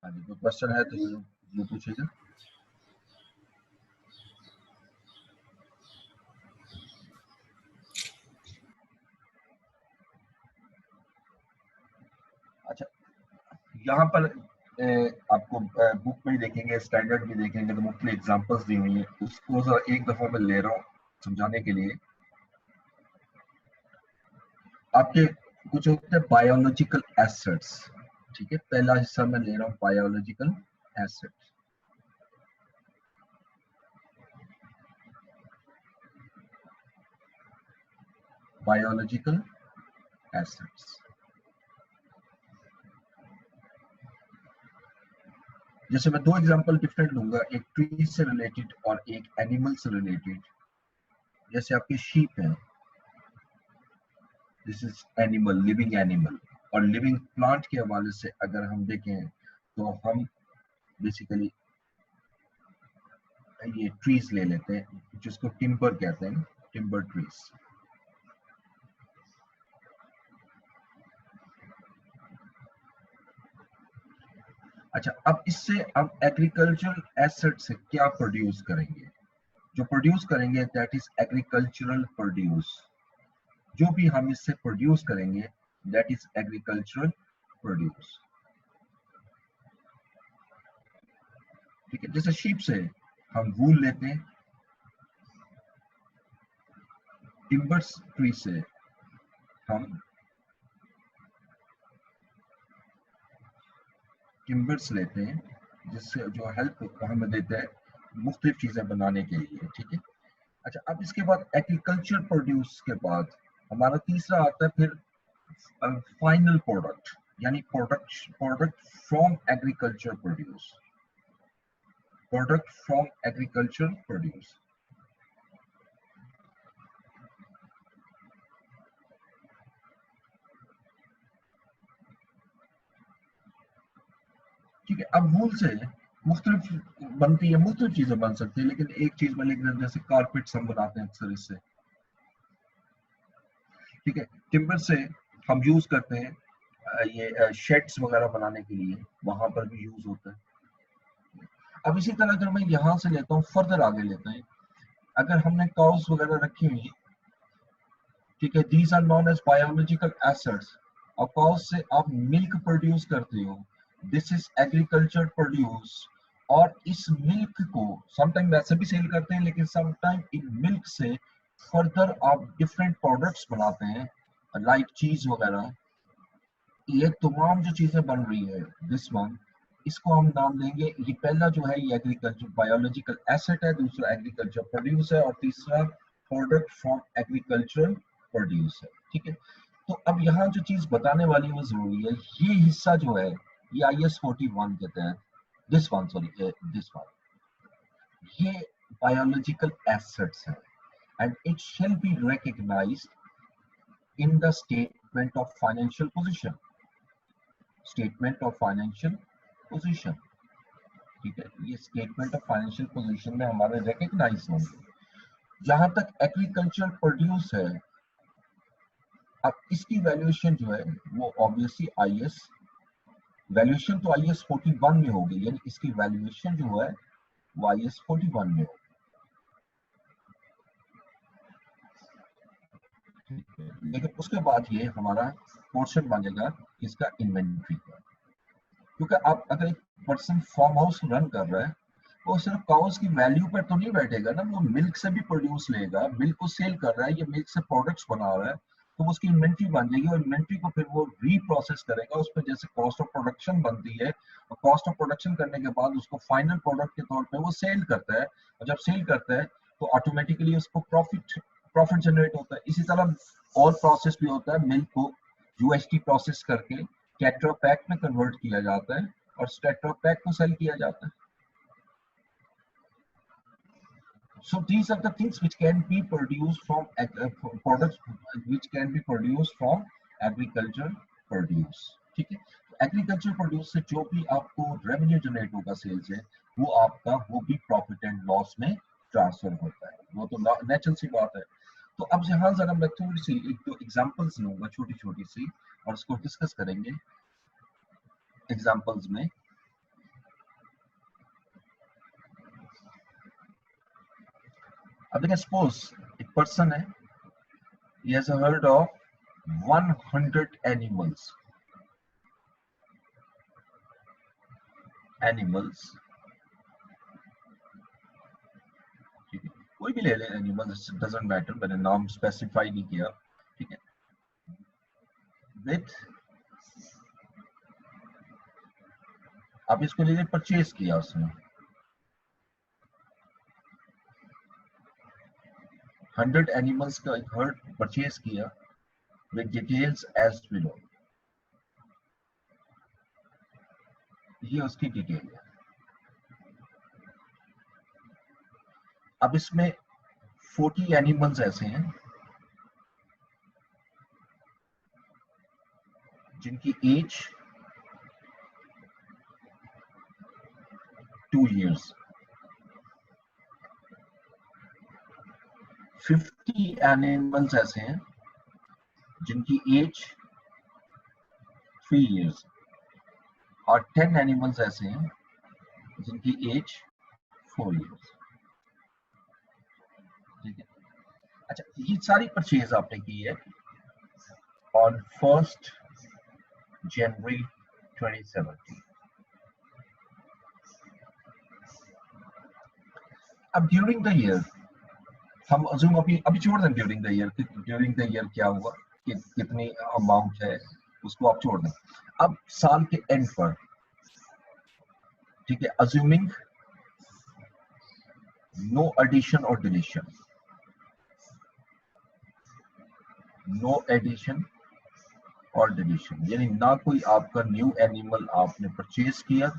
हाँ जी, कोई क्वेश्चन है तो ये पूछिएगा। अच्छा, यहाँ पर आपको बुक में ही देखेंगे, स्टैंडर्ड भी देखेंगे तो मुख्तलिफ एग्जांपल्स दी हुई हैं, उसको जरा एक दफा मैं ले रहा हूँ समझाने के लिए। आपके कुछ होते हैं बायोलॉजिकल एसेट्स, ठीक है, पहला हिस्सा मैं ले रहा हूँ बायोलॉजिकल एसेट्स। बायोलॉजिकल एसेट्स, जैसे मैं दो एग्जांपल डिफरेंट लूंगा, एक ट्री से रिलेटेड और एक एनिमल से रिलेटेड। जैसे आपके शीप है, this is animal, living animal. और लिविंग प्लांट के हवाले से अगर हम देखें तो हम बेसिकली ये ट्रीज ले लेते हैं जिसको टिम्बर कहते हैं, टिम्बर ट्रीज। अच्छा, अब इससे अब एग्रीकल्चरल एसेट से क्या प्रोड्यूस करेंगे? जो प्रोड्यूस करेंगे दैट इज एग्रीकल्चरल प्रोड्यूस। जो भी हम इससे प्रोड्यूस करेंगे दैट इज एग्रीकल्चरल प्रोड्यूस। ठीक है, जैसे शीप से हम वूल लेते हैं, टिम्बर्स ट्री से हम टिम्बर्स लेते हैं, जिससे जो हेल्प हमें देता है मुख्तलिफ चीजें बनाने के लिए। ठीक है, अच्छा, अब इसके बाद एग्रीकल्चर प्रोड्यूस के बाद हमारा तीसरा आता है फिर फाइनल प्रोडक्ट, यानी product from agriculture produce. Product from agriculture produce. ठीक है, अब वूल से मुख्तलिफ बनती है, मुख्तलिफ चीजें बन सकती है, लेकिन एक चीज में लिख दें, जैसे कारपेट्स हम बनाते हैं अक्सर इससे। ठीक है, टिम्बर से हम यूज करते हैं ये शेड्स वगैरह बनाने के लिए, वहां पर भी यूज होता है। अब इसी तरह अगर मैं यहाँ से लेता हूँ, फर्दर आगे लेते हैं, अगर हमने काउस वगैरह रखी हुई, ठीक है, these are known as biological assets. और काउस से आप मिल्क प्रोड्यूस करते हो, दिस इज एग्रीकल्चर प्रोड्यूस। और इस मिल्क को समटाइम वैसे भी सेल करते हैं, लेकिन समटाइम इन मिल्क से फर्दर आप डिफरेंट प्रोडक्ट्स बनाते हैं, लाइक चीज वगैरह। ये तमाम जो चीजें बन रही है, दिस वन, इसको हम नाम देंगे, ये पहला जो है ये एग्रीकल्चर बायोलॉजिकल एसेट है, दूसरा एग्रीकल्चर प्रोड्यूस है, और तीसरा प्रोडक्ट फ्रॉम एग्रीकल्चर प्रोड्यूस है। ठीक है, तो अब यहाँ जो चीज बताने वाली वो जरूरी है, ये हिस्सा जो है ये IS 41 के तहत, this one sorry this one, ये बायोलॉजिकल एसेट्स है, and it shall be recognised in the statement of financial position. Statement of financial position, ठीक है, ये स्टेटमेंट ऑफ फाइनेंशियल पोजीशन में हमारे रिकॉग्नाइज होंगे। जहां तक एग्रीकल्चर प्रोड्यूस है, अब इसकी वैल्यूएशन जो है वो ऑब्वियसली IS वैल्यूएशन तो IS 41 में होगी, यानी इसकी वैल्यूएशन जो है वो IS 41 में होगी। लेकिन उसके बाद ये हमारा पोर्शन बनेगा इसका इन्वेंट्री का, क्योंकि आप अगर एक पर्सन फार्म हाउस रन कर रहा है, वो सिर्फ काउस की वैल्यू पर तो नहीं बैठेगा ना, वो मिल्क से भी प्रोड्यूस लेगा, मिल्क को सेल कर रहा है, ये मिल्क से प्रोडक्ट्स बना रहा है, तो उसकी इन्वेंट्री बन जाएगी, और इन्वेंट्री को फिर वो रीप्रोसेस करेगा, उस पर जैसे कॉस्ट ऑफ प्रोडक्शन बनती है, और कॉस्ट ऑफ प्रोडक्शन करने के बाद उसको फाइनल प्रोडक्ट के तौर पे वो सेल करता है, और जब सेल करता है तो ऑटोमेटिकली उसको प्रॉफिट जनरेट होता है। इसी तरह और प्रोसेस भी होता है, मिल्क को UHT प्रोसेस करके टेट्रा पैक में कन्वर्ट किया जाता है, और टेट्रा पैक को सेल किया जाता है। So these are the things which can be produced from products which can be produced from agriculture produce। ठीक है, एग्रीकल्चर प्रोड्यूस से जो भी आपको रेवेन्यू जनरेट होगा सेल से, वो आपका वो भी प्रॉफिट एंड लॉस में ट्रांसफर होता है, वो तो नेचुरल सी बात है। तो अब यहाँ जरा मैं थोड़ी सी एक दो एग्जांपल्स लूंगा छोटी छोटी सी, और इसको डिस्कस करेंगे एग्जांपल्स में। अब देखिए सपोज एक पर्सन है, he has a herd of 100 animals, ठीक है, कोई भी ले ले एनिमल्स, डजंट मैटर, मैंने नाम स्पेसिफाई नहीं किया, ठीक है, विथ, आप इसको ले परचेज किया उसने 100 एनिमल्स का एक हर्ड परचेज किया विद डिटेल्स एज बिलो, ये उसकी डिटेल है। अब इसमें 40 एनिमल्स ऐसे हैं जिनकी एज 2 years, 50 एनिमल्स ऐसे हैं जिनकी एज 3 years, और 10 एनिमल्स ऐसे हैं जिनकी एज 4 years, ठीक है। अच्छा, ये सारी परचेज आपने की है ऑन 1st January 2017। अब ड्यूरिंग द ईयर हम अज्यूम अभी छोड़ दें, ड्यूरिंग द ईयर क्या हुआ, कितनी अमाउंट है उसको आप छोड़ दें। अब साल के एंड पर, ठीक है, अज्यूमिंग नो एडिशन और डिलीशन, नो एडिशन और डिलीशन, यानी ना कोई आपका न्यू एनिमल आपने परचेज किया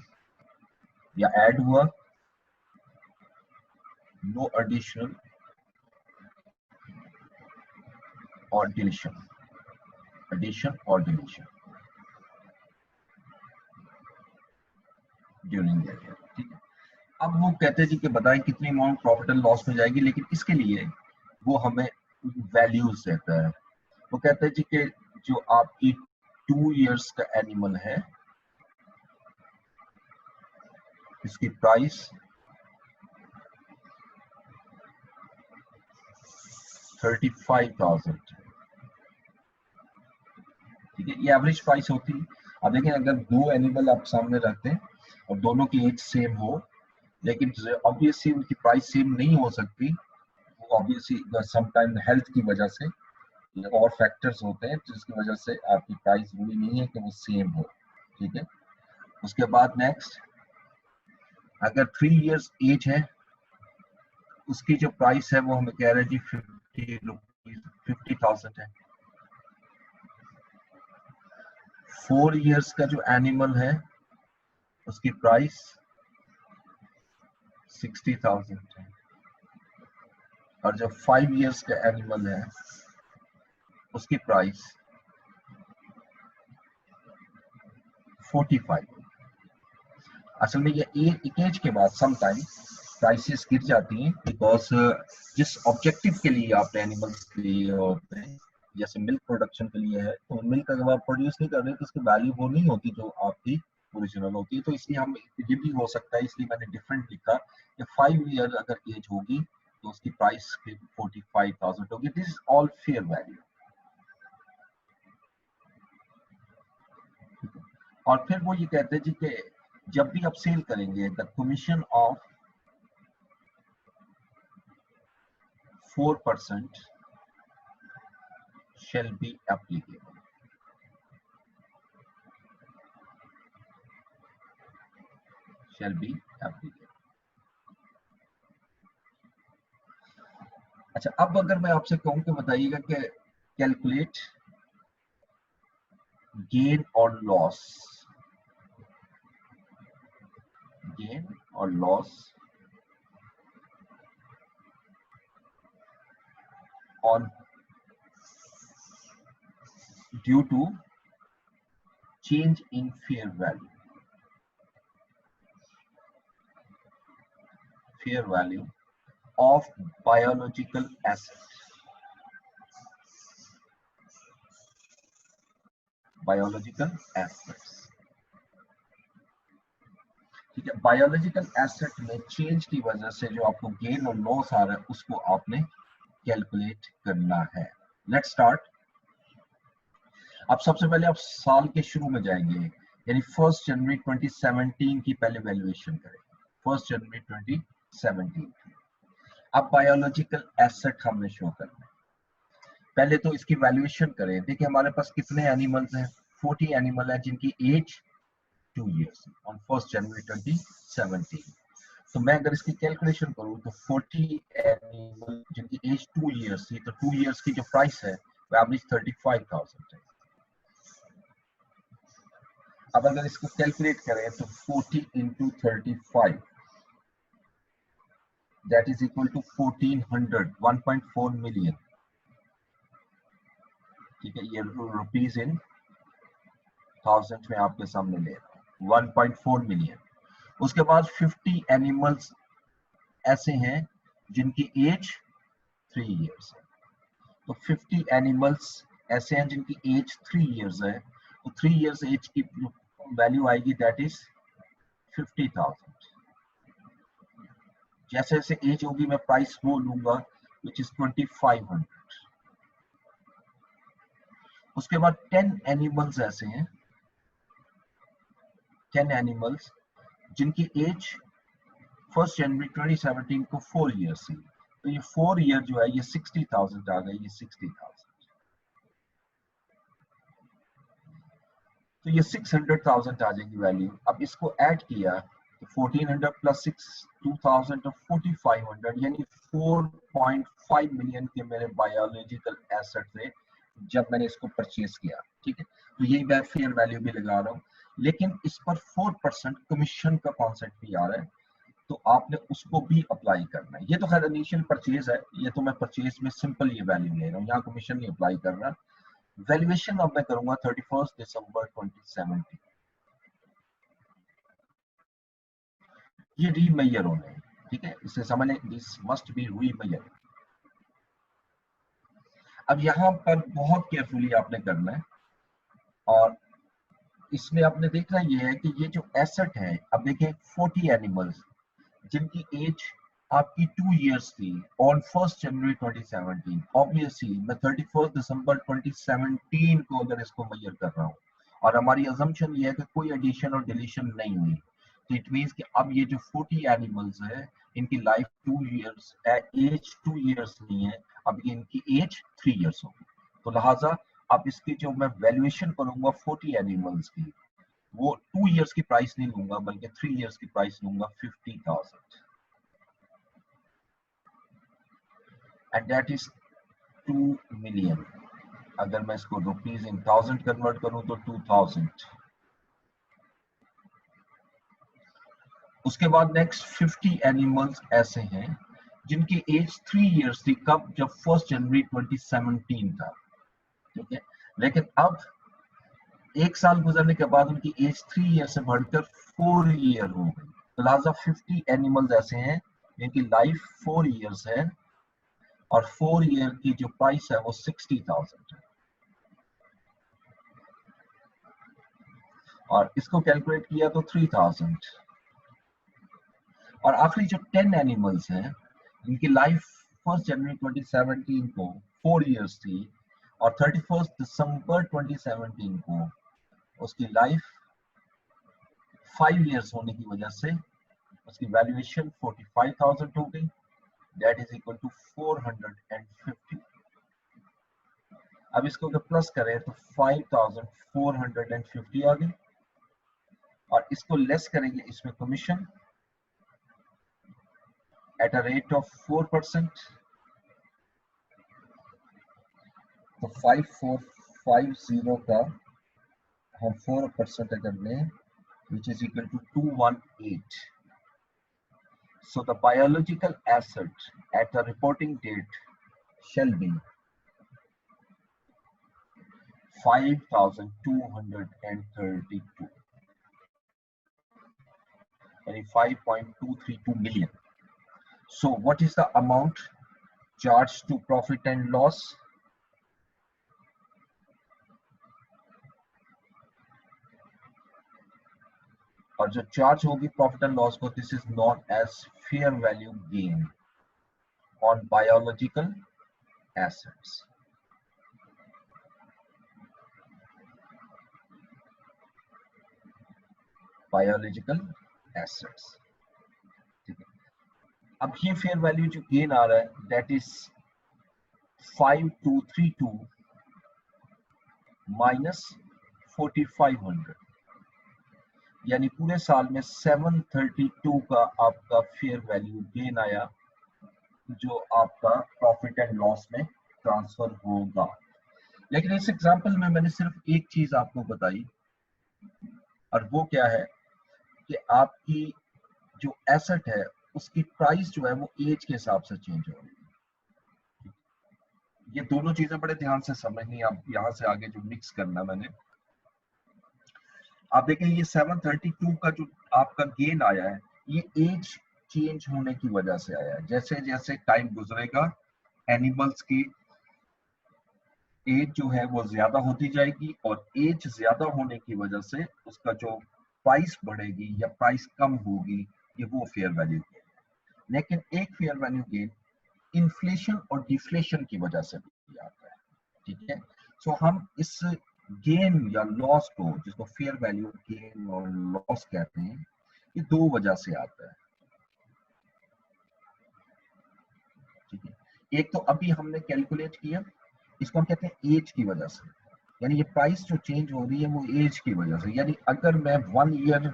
या ऐड हुआ, नो एडिशनल और डिलीशन, एडिशन और डिलीशन ड्यूरिंग द ईयर, ठीक है। अब वो कहते हैं जी कि बताएं कितनी अमाउंट प्रॉफिट एंड लॉस में जाएगी, लेकिन इसके लिए वो हमें वैल्यूज देता है। वो कहते हैं जी कि जो आपकी 2 years का एनिमल है, इसकी प्राइस 35,000, ठीक है, ये एवरेज प्राइस होती है। अब देखें अगर 2 एनिमल आप सामने रखते हैं और दोनों की एज सेम हो, लेकिन ऑब्वियसली उनकी प्राइस सेम नहीं हो सकती, वो ऑब्वियसली समटाइम हेल्थ की वजह से और फैक्टर्स होते हैं जिसकी वजह से आपकी प्राइस वही नहीं है कि वो सेम हो, ठीक है। उसके बाद नेक्स्ट, अगर 3 years एज है, उसकी जो प्राइस है वो हमें कह रहे हैं जी 50,000 है। 4 years का जो एनिमल है उसकी प्राइस 60,000 है, और जो 5 years का एनिमल है उसकी प्राइस 45। असल में ये एक एज के बाद समटाइम प्राइसेस गिर जाती हैं, बिकॉज जिस ऑब्जेक्टिव के लिए आपने एनिमल्स लिए होते हैं, जैसे मिल्क प्रोडक्शन के लिए है, तो मिल्क अगर आप प्रोड्यूस नहीं कर रहे तो उसकी वैल्यू वो नहीं होती जो आपकी ओरिजिनल होती है। तो इसलिए हम, ये भी हो सकता है, इसलिए मैंने डिफरेंट लिखा कि 5 year अगर एज होगी तो उसकी प्राइस 45,000 होगी। This is all fair value. और फिर वो ये कहते हैं जी कि जब भी आप सेल करेंगे, the commission of 4% shall be applicable, shall be applicable। अच्छा, अब अगर मैं आपसे कहूं कि बताइएगा कि कैलकुलेट गेन और लॉस, गेन और loss on due to change in fair value, fair value of biological asset, biological aspects। ठीक है, बायोलॉजिकल एसेट में चेंज की वजह से जो आपको गेन और लॉस आ रहा है उसको आपने कैलकुलेट करना है। Let's start. अब सबसे पहले आप साल के शुरू में जाएंगे, यानी 1 जनवरी 2017 की पहले वैल्यूएशन करेंगे। 1 जनवरी 2017 अब बायोलॉजिकल एसेट हमने शो करना है। पहले तो इसकी वैल्यूएशन करें। देखिए हमारे पास कितने एनिमल्स हैं, 40 एनिमल है जिनकी एज 2 years ऑन 1 जनवरी 2017। तो मैं अगर इसकी कैलकुलेशन करूं तो 40 एनिमल जिनकी एज 2 years थी, तो 2 years की जो प्राइस है वो एवरेज 35,000 है। अब अगर इसको कैलकुलेट करें तो 40 into 35 that is equal to 1400, 1.4 million. ठीक है, ये रुपीज इन थाउजेंड में आपके सामने ले रहा हूं, 1.4 मिलियन। उसके बाद 50 एनिमल्स ऐसे हैं जिनकी एज 3 years है। तो 50 एनिमल्स ऐसे हैं जिनकी एज 3 years है, तो 3 years एज की वैल्यू आएगी दैट इज 50,000। जैसे जैसे एज होगी मैं प्राइस वो लूंगा विच इज 2500। उसके बाद 10 एनिमल्स ऐसे हैं, 10 एनिमल्स जिनकी एज 1 जनवरी 2017 को 4 years थी, तो ये 4 year जो है ये 60,000 आ गई, ये 60,000। तो ये 600,000 आ जाएगी वैल्यू। अब इसको ऐड किया तो 1400 प्लस 6 2000 तो 4500, यानी 4.5 मिलियन के मेरे बायोलॉजिकल एसेट थे जब मैंने इसको परचेज किया। ठीक है, तो यही मैं फेयर वैल्यू भी लगा रहा हूँ, लेकिन इस पर 4% कमीशन का कॉन्सेप्ट भी आ रहा है, तो आपने उसको भी अप्लाई करना है। ये तो खैर इनिशियल परचेज है, ये तो मैं परचेज में सिंपल ये वैल्यू ले रहा हूँ, यहाँ कमीशन नहीं अप्लाई कर रहा। वैल्यूएशन अब मैं करूंगा 31 दिसंबर 2017। ये रीमेजर होने हैं, ठीक है, इसे समझ, दिस मस्ट बी रीमेजर। अब यहाँ पर बहुत केयरफुली आपने करना है, और इसमें आपने देखना ये है कि ये जो एसेट है, अब देखिए 40 एनिमल्स जिनकी एज आपकी 2 years थी ऑन 1 जनवरी 2017। ऑब्वियसली मैं 31 दिसंबर 2017 को अगर इसको मेजर कर रहा हूँ, और हमारी अजम्पशन ये है कि कोई एडिशन और डिलीशन नहीं हुई, तो इट मींस कि अब ये जो 40 एनिमल्स है इनकी लाइफ 2 years एज 2 years नहीं है, अब इनकी एज 3 years होगी। तो लिहाजा अब इसकी जो मैं वैल्यूएशन करूंगा 40 एनिमल्स की, वो 2 years की प्राइस नहीं लूंगा बल्कि 3 years की प्राइस लूंगा 50,000, एंड दैट इज 2 मिलियन। अगर मैं इसको रुपीज इन थाउजेंड कन्वर्ट करूं तो 2000। उसके बाद नेक्स्ट 50 एनिमल्स ऐसे हैं जिनकी एज 3 years थी, कब, जब 1 जनवरी 2017 था। ठीक है, लेकिन अब एक साल गुजरने के बाद उनकी एज 3 year से बढ़कर 4 year हो गई, तो लिहाजा 50 एनिमल्स ऐसे हैं जिनकी लाइफ 4 years है, और 4 year की जो प्राइस है वो 60,000 है। और इसको कैलकुलेट किया तो 3000। और आखिरी जो 10 एनिमल्स हैं इनकी लाइफ 1 जनवरी 2017 को 4 years थी, और 31 दिसंबर 2017 को उसकी लाइफ 5 years होने की वजह से उसकी वैल्यूएशन 45,000 हो गई, दैट इज इक्वल टू 450। अब इसको अगर प्लस करें तो 5,450 आ गई, और इसको लेस करेंगे इसमें commission at a rate of 4%, तो 5450 का हम 4% अगर लें which is equal to 218. So the biological asset at the reporting date shall be 5,232, and 5.232 million. So what is the amount charged to profit and loss? और जो charge होगी profit and loss को, this is known as fair value gain on biological assets. Biological assets, ठीक है। अब ये fair value जो gain आ रहा है दैट इज 5232 माइनस 4500, यानी पूरे साल में 732 का आपका फेयर वैल्यू गेन आया, जो आपका प्रॉफिट एंड लॉस में ट्रांसफर होगा। लेकिन इस एग्जांपल में मैंने सिर्फ एक चीज आपको बताई, और वो क्या है कि आपकी जो एसेट है उसकी प्राइस जो है वो एज के हिसाब से चेंज हो रही है। ये दोनों चीजें बड़े ध्यान से समझनी है, आप यहाँ से आगे जो मिक्स करना मैंने, आप देखें ये 732 का जो आपका गेन आया है ये एज चेंज होने की वजह से आया है। जैसे जैसे टाइम गुजरेगा एनिमल्स की एज जो है वो ज्यादा होती जाएगी, और एज ज्यादा होने की वजह से उसका जो प्राइस बढ़ेगी या प्राइस कम होगी, ये वो फेयर वैल्यू गेन। लेकिन एक फेयर वैल्यू गेन इन्फ्लेशन और डिफ्लेशन की वजह से भी आता है, ठीक है। सो हम इस गेन या लॉस को, जिसको फेयर वैल्यू गेन और लॉस कहते हैं, ये दो वजह से आता है, ठीक है। एक तो अभी हमने कैलकुलेट किया, इसको हम कहते हैं एज की वजह से, यानी ये प्राइस जो चेंज हो रही है वो एज की वजह से। यानी अगर मैं 1 ईयर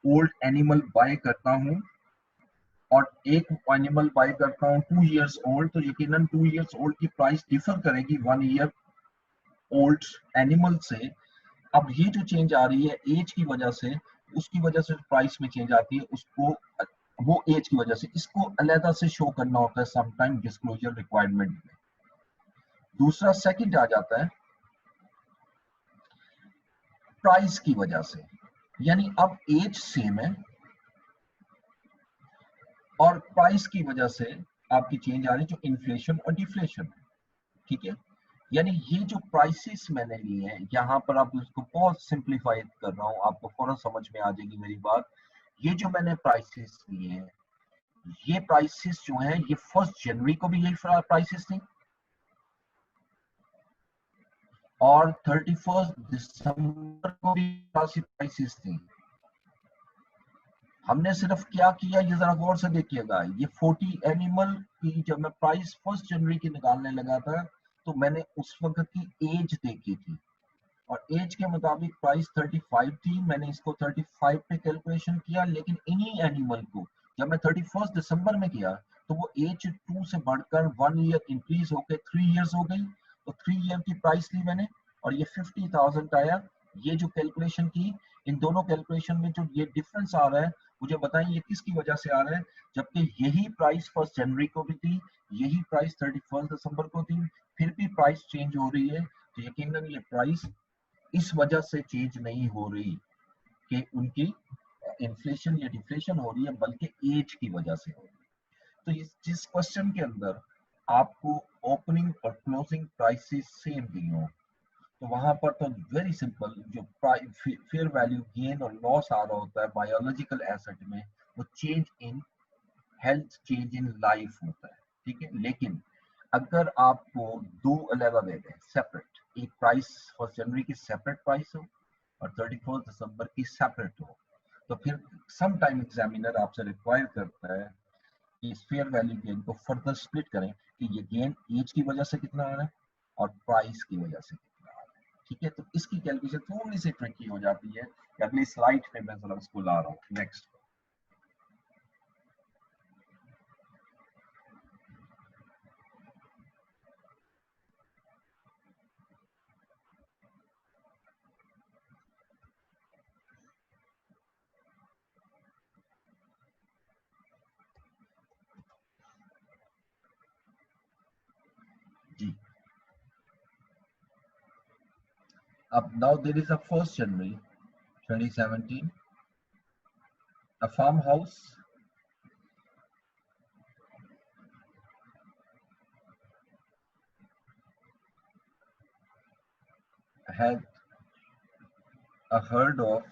ओल्ड एनिमल बाय करता हूँ और एक एनिमल बाय करता हूँ 2 इयर्स ओल्ड, तो यकीनन 2 इयर्स ओल्ड की प्राइस डिफर करेगी 1 ईयर ओल्ड एनिमल से। अब ये जो चेंज आ रही है एज की वजह से, उसकी वजह से प्राइस में चेंज आती है, उसको वो एज की वजह से इसको अलहदा से शो करना होता है समटाइम डिस्क्लोजर रिक्वायरमेंट में। दूसरा सेकंड आ जाता है प्राइस की वजह से, यानी अब एज सेम है और प्राइस की वजह से आपकी चेंज आ रही है, जो इन्फ्लेशन और डिफ्लेशन है, ठीक है। यानी ये जो प्राइसेस मैंने लिए हैं, यहाँ पर आप इसको बहुत सिंप्लीफाई कर रहा हूँ, आपको फौरन समझ में आ जाएगी मेरी बात। ये जो मैंने प्राइसेस लिए हैं, ये प्राइसेस जो हैं ये 1 जनवरी को भी यही प्राइसेस थी और 31 दिसंबर को भी प्राइसेस थी। हमने सिर्फ क्या किया, ये जरा गौर से देखिएगा, ये 40 एनिमल की जब मैं प्राइस 1 जनवरी की निकालने लगा था, तो मैंने उस वक्त की एज देखी थी और एज के मुताबिक प्राइस 35 थी। मैंने इसको 35 पे कैलकुलेशन किया, लेकिन इन्हीं एनिमल को जब मैं 31 दिसंबर में किया तो वो एज 2 से बढ़कर 1 ईयर इंक्रीज होकर 3 इयर्स हो गई। तो 3 ईयर की प्राइस ली मैंने और ये 50,000 आया। ये जो कैलकुलेशन की, इन दोनों कैलकुलेशन में जो ये डिफरेंस आ रहा है, मुझे बताएं ये किसकी वजह से आ रहा है, जबकि यही प्राइस 1 जनवरी को भी थी, यही प्राइस 31 दिसंबर को थी, फिर भी प्राइस चेंज हो रही है। तो यकीनन ये प्राइस इस वजह से चेंज नहीं हो रही कि उनकी इन्फ्लेशन या डिफ्लेशन हो रही है, बल्कि एज की वजह से हो रही है। तो जिस क्वेश्चन के अंदर आपको ओपनिंग और क्लोजिंग प्राइसेस सेम दी हो, तो वहां पर तो वेरी सिंपल, जो फेयर वैल्यू गेन और लॉस आ रहा होता है बायोलॉजिकल एसेट में, वो change in health, change in life होता है, ठीक है। लेकिन अगर आपको दो अलग दे दें सेपरेट, एक प्राइस 1 जनवरी की सेपरेट प्राइस हो और 31 दिसंबर की सेपरेट हो, तो फिर सम टाइम एग्जामिनर आपसे रिक्वायर करता है कि इस फेयर वैल्यू गेन को फर्दर स्प्लिट करें कि ये गेन एज की वजह से कितना आ रहा है और प्राइस की वजह से कितना आ रहा है, ठीक है। तो इसकी कैलकुलेशन थोड़ी सी ट्रिकी हो जाती है। अगली स्लाइड पे मैं जरा उसको ला रहा हूँ, नेक्स्ट। जी, अब now there is a 1 January 2017, a farmhouse had a herd of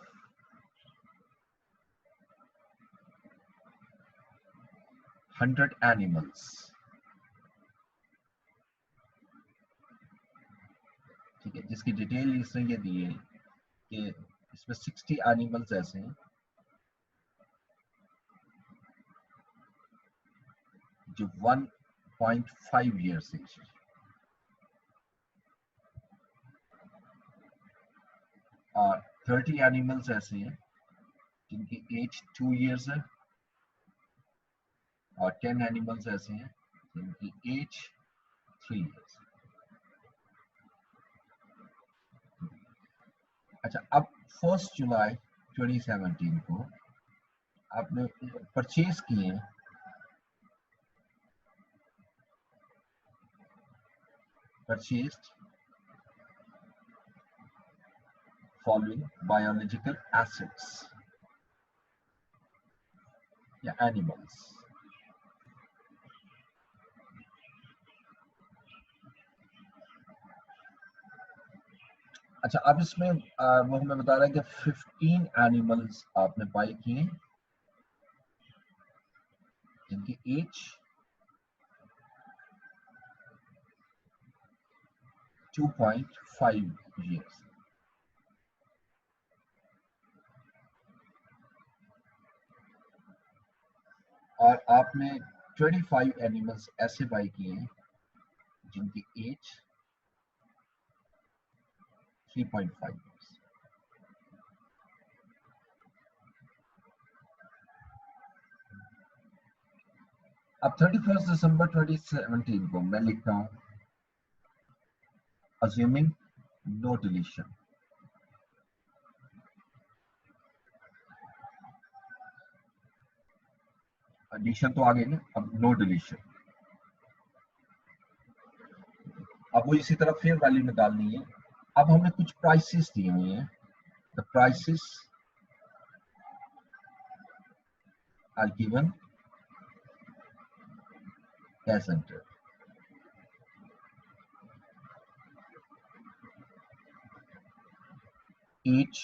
100 animals, ठीक है, जिसकी डिटेल इसने ये दी है कि इसमें 60 एनिमल्स ऐसे हैं जो 1.5 ईयर्स एज है, और 30 एनिमल्स ऐसे हैं जिनकी एज 2 ईयर्स है, और 10 एनिमल्स ऐसे हैं जिनकी एज 3 ईयर्स। अच्छा, अब 1 जुलाई 2017 को आपने परचेज किए हैं purchased following biological assets या animals। अच्छा, अब इसमें वो हमें बता रहा है कि 15 एनिमल्स आपने बाई किए जिनकी एज 2.5 ईयर्स, और आपने 25 एनिमल्स ऐसे बाई किए हैं जिनकी एज 3.5 ईयर्स। अब 31 दिसंबर 2017 को मैं लिखता हूं assuming no deletion। एडिशन तो आ गई ना, अब नो डिलीशन। अब वो इसी तरह फिर वैल्यू निकालनी है। अब हमने कुछ प्राइसेस दिए हुए हैं, the prices are given as under. each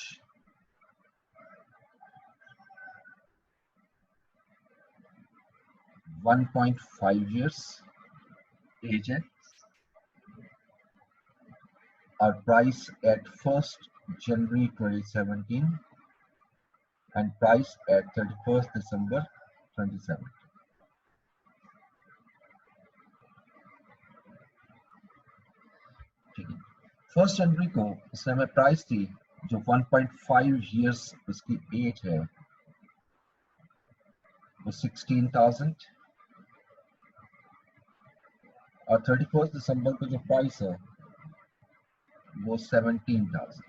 1.5 years age है, और price at 1st January 2017 and price at 31st December 2017। ठीक है, 1st जनवरी को इसने हमें प्राइस दी जो 1.5 years उसकी एज है वो 16,000, और 31st दिसंबर को जो प्राइस है वो 17,000।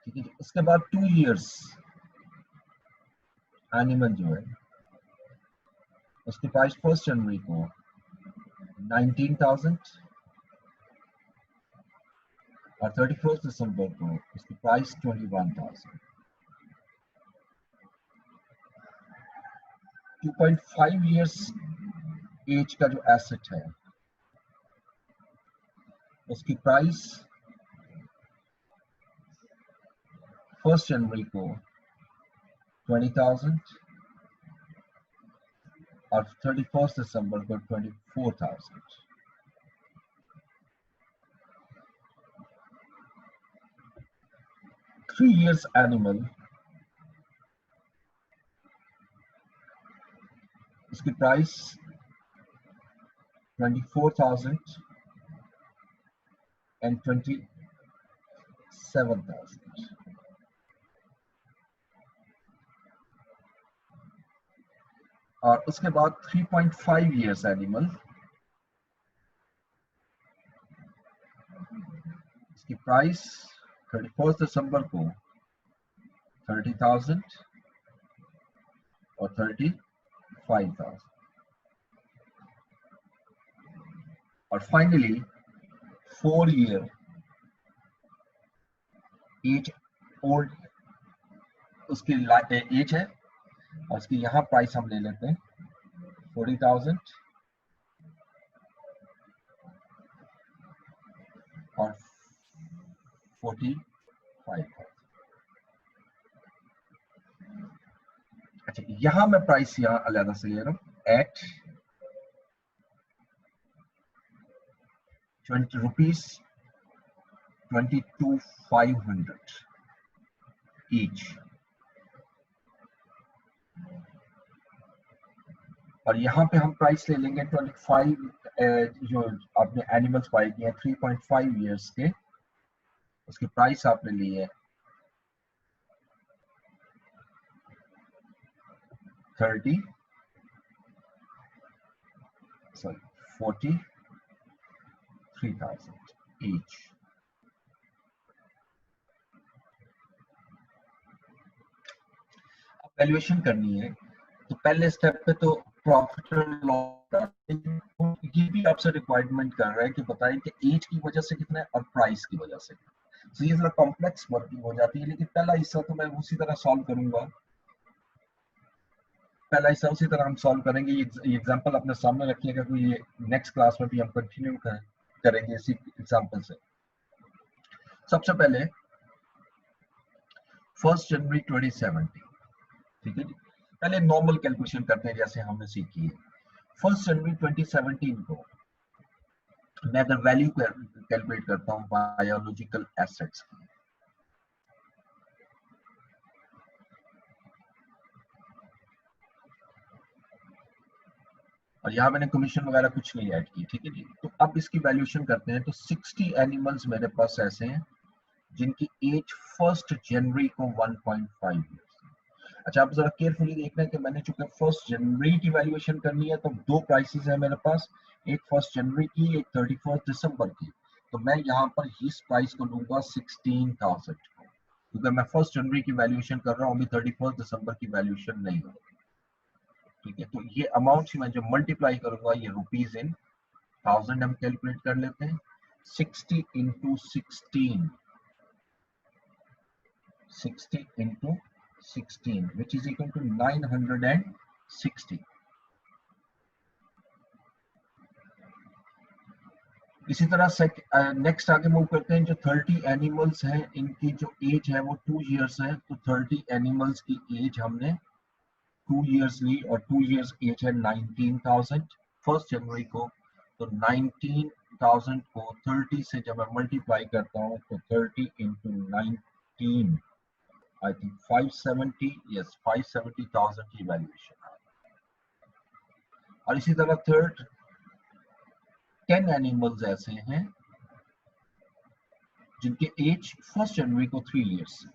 ठीक है, उसके बाद 2 years एनिमल जो है उसकी प्राइस 1st जनवरी को 19,000, और 31st दिसंबर को उसकी प्राइस 21,000। 2.5 years एज का जो एसेट है उसकी प्राइस 1st जनवरी को 20,000 और 31st दिसंबर को 24,000। Three years एनिमल उसकी प्राइस 24,000 and 27,000। और उसके बाद 3.5 years एनिमल इसकी प्राइस 31st दिसंबर को 30,000 और 35,000। और फाइनली 4 year एज ओल्ड उसकी एज है, और उसकी यहाँ प्राइस हम ले लेते हैं 40,000 और 45,000। यहां मैं प्राइस यहां अलग से ले रहा हूं एट 20 रुपीज 22,500 ईच। और यहाँ पे हम प्राइस ले लेंगे 25 जो आपने एनिमल्स बाय किए हैं 3.5 इयर्स के, उसकी प्राइस आपने ली है 43,000 ईच। अब वैल्यूएशन करनी है तो पहले स्टेप पे तो प्रॉफिट एंड लॉस ये भी आपसे रिक्वायरमेंट कर रहा है कि बताएं कि एज की वजह से कितना है और प्राइस की वजह से। तो ये थोड़ा कॉम्प्लेक्स वर्किंग हो जाती है, लेकिन पहला हिस्सा तो मैं उसी तरह सॉल्व करूंगा। पहला हिस्सा उसी तरह हम सॉल्व करेंगे। ये एग्जांपल अपने सामने रखिएगा, तो ये नेक्स्ट क्लास में भी हम कंटिन्यू करेंगे इसी एग्जांपल से। सबसे पहले 1 जनवरी 2017, ठीक है जी। पहले नॉर्मल कैलकुलेशन करते हैं जैसे हमने सीखी है। 1 जनवरी 2017 को मैं अगर वैल्यू कैलकुलेट करता हूँ बायोलॉजिकल एसेट्स की, और यहाँ मैंने कमीशन वगैरह कुछ नहीं ऐड की, ठीक है जी। तो अब इसकी वैल्यूएशन करते हैं। तो 60 एनिमल्स मेरे पास ऐसे हैं जिनकी एज 1 जनवरी को 1.5 ईयर्स। अच्छा, आप जरा केयरफुली देखना है कि मैंने चूंकि 1 जनवरी की वैल्यूएशन करनी है तो दो प्राइसेस है मेरे पास, एक 1 जनवरी की, एक 31 दिसंबर की। तो मैं यहाँ पर इस प्राइस को लूंगा 16,000 को, क्योंकि मैं 1 जनवरी की वैल्यूएशन कर रहा हूँ, अभी 31 दिसंबर की वैल्यूएशन नहीं हो। ठीक है, तो ये अमाउंट मैं जब मल्टीप्लाई करूंगा, ये रुपीज इन थाउजेंड हम कैलकुलेट कर लेते हैं। 60 into 16, 60 into 16 which is equal to 960। इसी तरह नेक्स्ट आगे मूव करते हैं। जो 30 एनिमल्स हैं इनकी जो एज है वो 2 इयर्स है, तो 30 एनिमल्स की एज हमने 2 इयर्स ली, और 2 इयर्स एज है 19,000 1 जनवरी को। तो 19,000 को 30 से जब मैं मल्टीप्लाई करता हूँ तो 30 इंटू 19, आई थिंक 570, यस 570,000 की वैल्यूएशन। और इसी तरह थर्ड 10 एनिमल्स ऐसे हैं जिनके एज 1 जनवरी को 3 इयर्स है।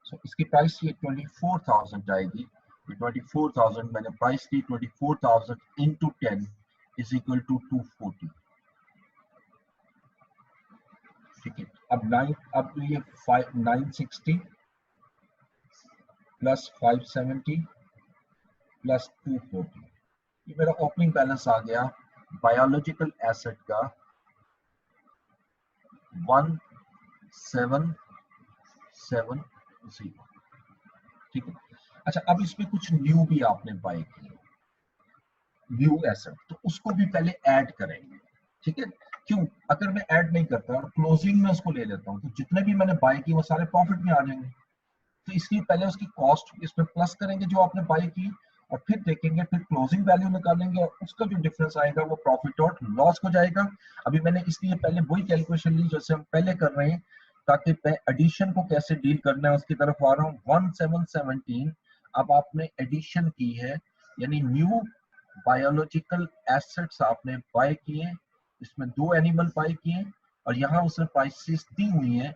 सो इसकी प्राइस ये 24,000 आएगी। 24,000 मैंने प्राइस दी, 24,000 इंटू 10 इज इक्वल टू 240। ठीक है, अब ये 960 प्लस 570 प्लस 240, ये मेरा ओपनिंग बैलेंस आ गया बायोलॉजिकल एसेट का 1770। ठीक है। अच्छा, अब इसमें कुछ न्यू भी आपने बाय किए, न्यू एसेट, तो उसको भी पहले ऐड करेंगे। ठीक है, क्यों? अगर मैं ऐड नहीं करता और क्लोजिंग में उसको ले लेता हूँ तो जितने भी मैंने बाय किए वो सारे प्रॉफिट में आ जाएंगे। तो इसलिए पहले उसकी कॉस्ट इसमें प्लस करेंगे जो आपने बाय की, और फिर देखेंगे, फिर क्लोजिंग वैल्यू निकालेंगे और उसका जो डिफरेंस आएगा वो प्रॉफिट और लॉस हो जाएगा। अभी मैंने इसलिए पहले वही कैलकुलेशन ली जैसे हम पहले कर रहे हैं, ताकि मैं एडिशन को कैसे डील करना है उसकी तरफ आ रहा हूँ। 1717 अब आपने एडिशन की है, यानी न्यू बायोलॉजिकल एसेट्स आपने बाय किए, इसमें 2 एनिमल बाय किए, और यहाँ उसने प्राइसेस दी हुई है।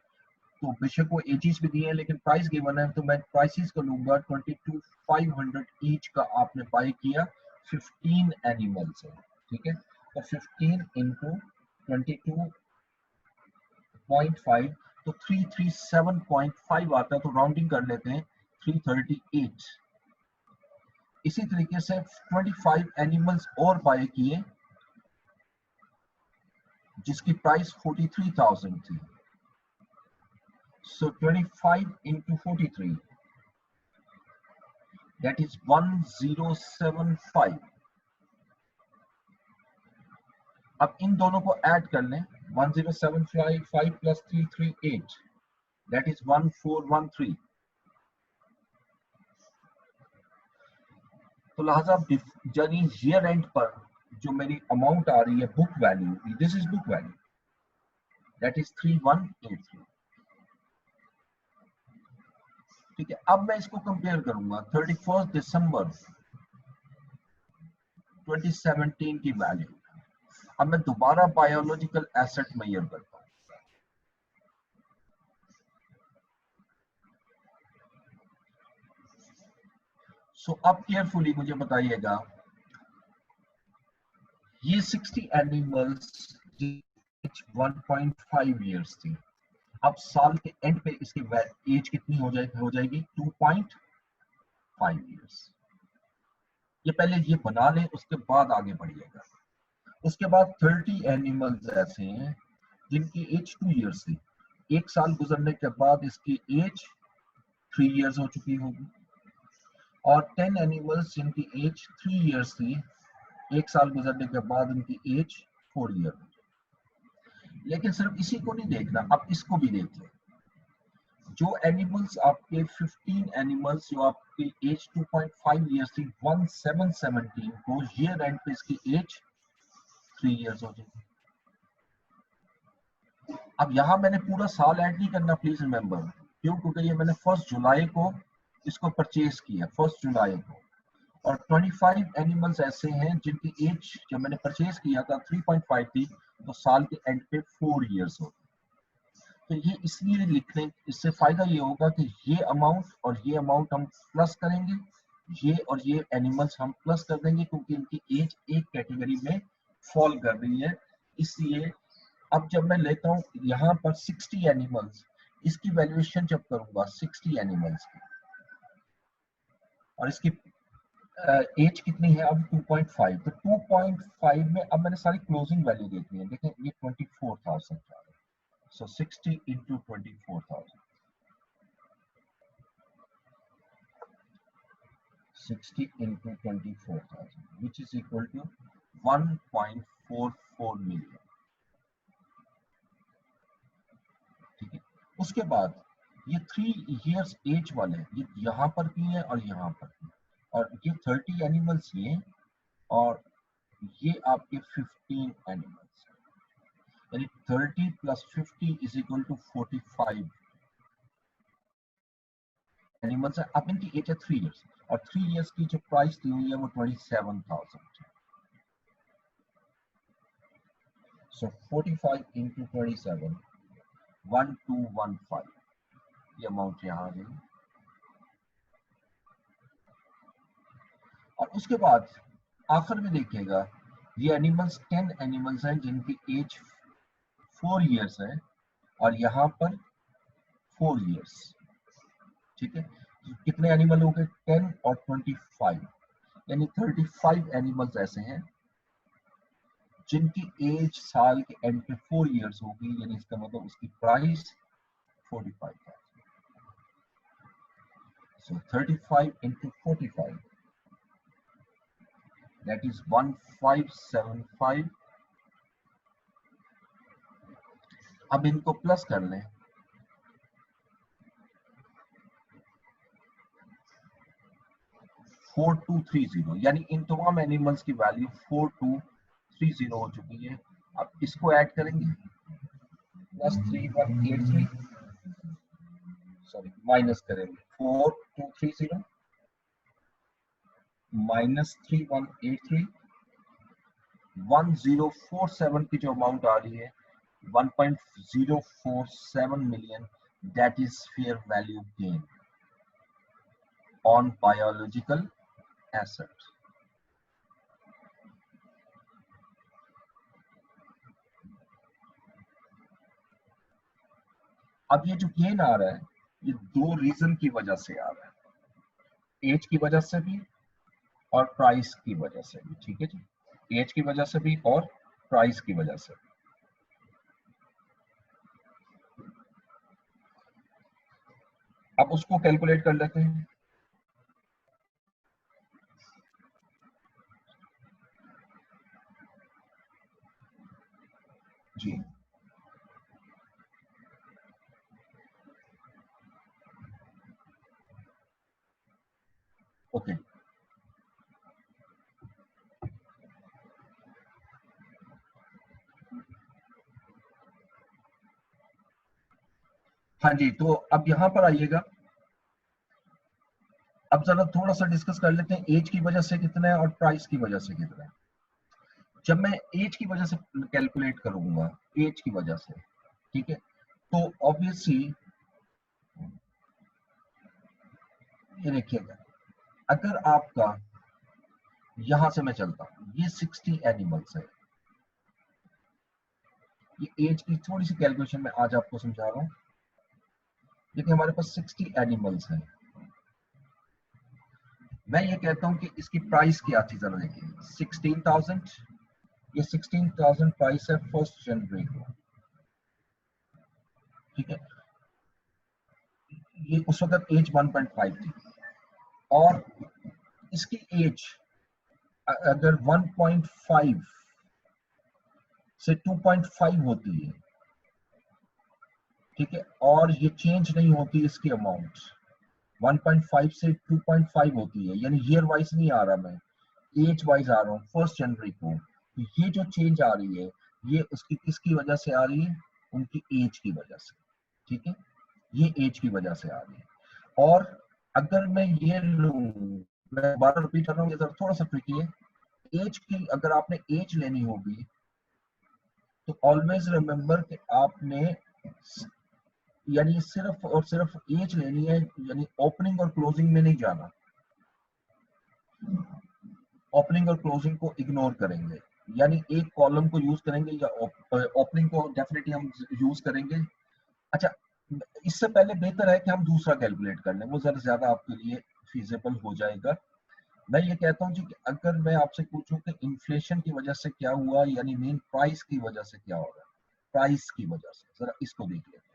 तो बेशक वो एजेस भी दिए हैं लेकिन प्राइस गिवन है, तो मैं प्राइसेस को लूंगा 22,500 ईच का आपने बाय किया, 15 एनिमल्स है। ठीक है, तो 15 इंटू 22.5, तो 337.5 आता है, तो राउंडिंग कर लेते हैं 338। इसी तरीके से 25 एनिमल्स और बाय किए जिसकी प्राइस 43,000 थी। So 25 into 43, that is 1075। अब इन दोनों को ऐड कर लें, 1075 plus 338, that is 1413। तो लिहाजा यानी ईयर एंड पर जो मेरी अमाउंट आ रही है book value, this is book value, that is 3183। ठीक है, अब मैं इसको कंपेयर करूंगा 31 दिसंबर 2017 की वैल्यू। अब मैं दोबारा बायोलॉजिकल एसेट मेजर करता हूं। सो अब केयरफुली मुझे बताइएगा, ये 60 एनिमल्स 1.5 इयर्स थी। अब साल के एंड पे इसकी एज कितनी हो जाएगी 2.5 इयर्स। ये पहले ये बना लें, उसके बाद आगे बढ़िएगा। उसके बाद 30 एनिमल्स ऐसे हैं जिनकी एज 2 इयर्स थी। एक साल गुजरने के बाद इसकी एज 3 इयर्स हो चुकी होगी। और 10 एनिमल्स जिनकी एज 3 इयर्स थी, एक साल गुजरने के बाद उनकी एज 4 ईयर हो। लेकिन सिर्फ इसी को नहीं देखना, अब इसको भी देख लें। जो एनिमल्स आपके 15 एनिमल्स जो आपकी एज 2.5 इयर्स थी 1717 को ईयर एंड पे इसकी एज 3 इयर्स हो जाएगी। अब यहां मैंने पूरा साल ऐड नहीं करना, प्लीज रिमेंबर। क्यों? क्योंकि ये मैंने 1 जुलाई को इसको परचेज किया, 1 जुलाई को। और 25 एनिमल्स ऐसे हैं जिनकी एज जब मैंने परचेज किया था 3.5 थी, तो साल के एंड पे 4 इयर्स हो। तो ये इसलिए लिखने, इससे फायदा ये होगा कि ये अमाउंट और ये अमाउंट हम प्लस करेंगे, ये और ये एनिमल्स हम प्लस कर देंगे, क्योंकि इनकी एज एक कैटेगरी में फॉल कर रही है। इसलिए अब जब मैं लेता हूँ यहाँ पर 60 एनिमल्स, इसकी वैल्यूएशन जब करूंगा 60 एनिमल्स की, और इसकी एज कितनी है अब 2.5, तो 2.5 में अब मैंने सारी क्लोजिंग वैल्यू देखनी है। देखें ये 24,000 जा रहा है। सो 60 into 24,000, 60 into 24,000, which is equal to 1.44 million। ठीक है, उसके बाद ये 3 years एज वाले ये यहाँ पर भी है और यहाँ पर भी, और ये 30 एनिमल्स ये, और ये आपके 15 एनिमल्स, यानी 30 plus 50 is equal to 45 animals है। अब इनकी एज है 3 इयर्स, और 3 इयर्स की जो प्राइस दी हुई है वो 27,000 है। सो 45 इंटू 27, 1215, ये अमाउंट यहाँ आ गई। और उसके बाद आखिर में देखिएगा, ये एनिमल्स 10 एनिमल्स हैं जिनकी एज 4 इयर्स है, और यहाँ पर 4 इयर्स। ठीक है, तो कितने एनिमल हो गए 10 और 25, यानी 35 एनिमल्स ऐसे हैं जिनकी एज साल के एंड पे 4 इयर्स होगी, यानी इसका मतलब उसकी प्राइस 45 है। सो 35 into 45, that is 1575। अब इनको प्लस कर लें, 4230, यानी इन तमाम एनिमल्स की वैल्यू 4230 हो चुकी है। अब इसको ऐड करेंगे, प्लस 3183, सॉरी माइनस करेंगे 4230 माइनस 3183, 1047 की जो अमाउंट आ रही है 1.047 million, that is fair value gain on biological assets। अब ये जो गेन आ रहा है ये 2 रीजन की वजह से आ रहा है, एज की वजह से भी और प्राइस की वजह से भी। ठीक है जी, एज की वजह से भी और प्राइस की वजह से भी। अब उसको कैलकुलेट कर लेते हैं। जी ओके, हाँ जी, तो अब यहाँ पर आइएगा, अब जरा थोड़ा सा डिस्कस कर लेते हैं एज की वजह से कितना है और प्राइस की वजह से कितना है। जब मैं एज की वजह से कैलकुलेट करूंगा, एज की वजह से, ठीक है, तो ऑब्वियसली ये देखिएगा, अगर आपका यहां से मैं चलता हूं, ये 60 एनिमल्स है, ये एज की थोड़ी सी कैलकुलेशन में आज आपको समझा रहा हूं। देखिए हमारे पास 60 एनिमल्स हैं, मैं ये कहता हूं कि इसकी प्राइस क्या थी, जरा देखिए 16,000, ये 16,000 प्राइस है 1 जनवरी को, ठीक है, ये उस वक्त एज 1.5 थी, और इसकी एज अगर 1.5 से 2.5 होती है, ठीक है, और ये चेंज नहीं होती इसकी अमाउंट 1.5 से 2.5 होती है, यानी ईयर वाइज नहीं आ रहा, मैं एज वाइज आ रहा हूँ 1 जनवरी को, तो ये जो चेंज आ रही है ये उसकी किसकी वजह से आ रही है, उनकी एज की वजह से, ठीक है, ये एज की वजह से आ रही है। और अगर मैं ये लूं, मैं बार रिपीट कर रहा हूँ, ये थोड़ा सा ट्रिकी है, एज की अगर आपने एज लेनी होगी तो ऑलवेज रिमेंबर कि आपने यानी सिर्फ और सिर्फ एज लेनी है, यानी ओपनिंग और क्लोजिंग में नहीं जाना, ओपनिंग और क्लोजिंग को इग्नोर करेंगे, यानी एक कॉलम को यूज करेंगे या ओपनिंग को डेफिनेटली हम यूज करेंगे। अच्छा, इससे पहले बेहतर है कि हम दूसरा कैलकुलेट कर लें, वो जरा ज्यादा आपके लिए फिजिबल हो जाएगा। मैं ये कहता हूँ जी कि अगर मैं आपसे पूछूं कि इन्फ्लेशन की वजह से क्या हुआ, यानी मेन प्राइस की वजह से क्या हो रहा है, प्राइस की वजह से जरा इसको देख लेते हैं।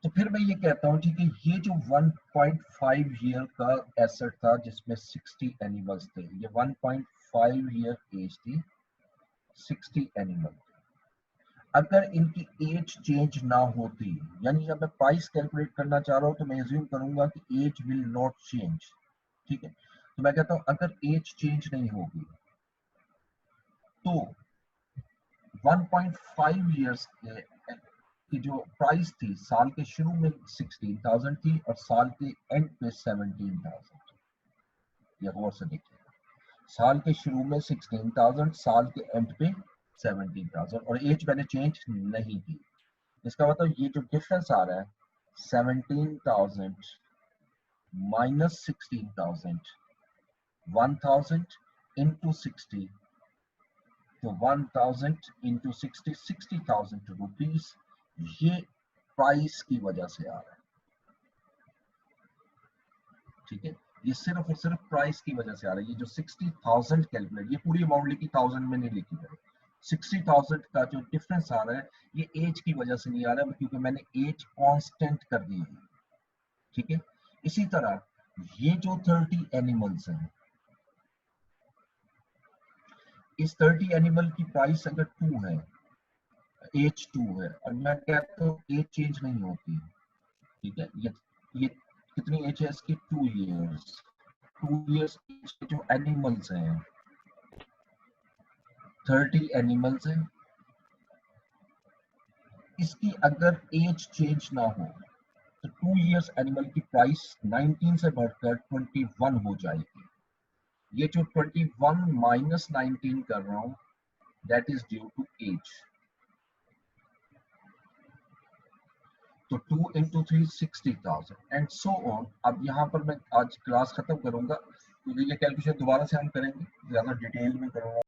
तो फिर मैं ये कहता हूँ ठीक है, ये जो 1.5 ईयर का एसेट था जिसमें 60 एनिमल्स थे, ये 1.5 ईयर एज थी, 60 एनिमल, अगर इनकी एज चेंज ना होती, यानी जब मैं प्राइस कैलकुलेट करना चाह रहा हूँ तो मैं एज्यूम करूंगा कि एज विल नॉट चेंज, ठीक है, तो मैं कहता हूं अगर एज चेंज नहीं होगी तो 1.5 इयर्स की जो प्राइस थी साल के शुरू में 16,000 थी और साल के एंड पे 17,000, ये गौर से देखिए, साल के शुरू में 16,000, साल के एंड पे 17,000, और एज मैंने चेंज नहीं की। इसका मतलब ये जो डिफरेंस आ रहा है 17,000 माइनस 16,000, 1,000 इंटू 60, तो 1,000 इंटू 60, 60,000 रुपीज, ये प्राइस की वजह से आ रहा है, ठीक है, ये सिर्फ और सिर्फ प्राइस की वजह से आ रहा है। ये जो 60,000 कैलकुलेट, ये पूरी अमाउंट लिखी 1000 में नहीं लिखी है, 60,000 का जो डिफरेंस आ रहा है ये एज की वजह से नहीं आ रहा है, क्योंकि मैंने एज कांस्टेंट कर दी है, ठीक है। इसी तरह ये जो 30 एनिमल्स हैं, इस 30 एनिमल की प्राइस अगर 2 है, एज 2 है, और मैं कहता हूँ एज चेंज नहीं होती, ठीक है, ये कितनी एज है इसकी, 2 इयर्स, 2 इयर्स के जो एनिमल्स हैं, 30 एनिमल्स हैं, इसकी अगर एज चेंज ना हो तो 2 इयर्स एनिमल की प्राइस 19 से बढ़कर 21 हो जाएगी। ये जो 21 माइनस 19 कर रहा हूं, that is due to age, तो 2 इंटू 3 60,000 एंड सो ऑन। अब यहाँ पर मैं आज क्लास खत्म करूंगा, क्योंकि ये कैलकुलेशन दोबारा से हम करेंगे, ज्यादा डिटेल में करूंगा।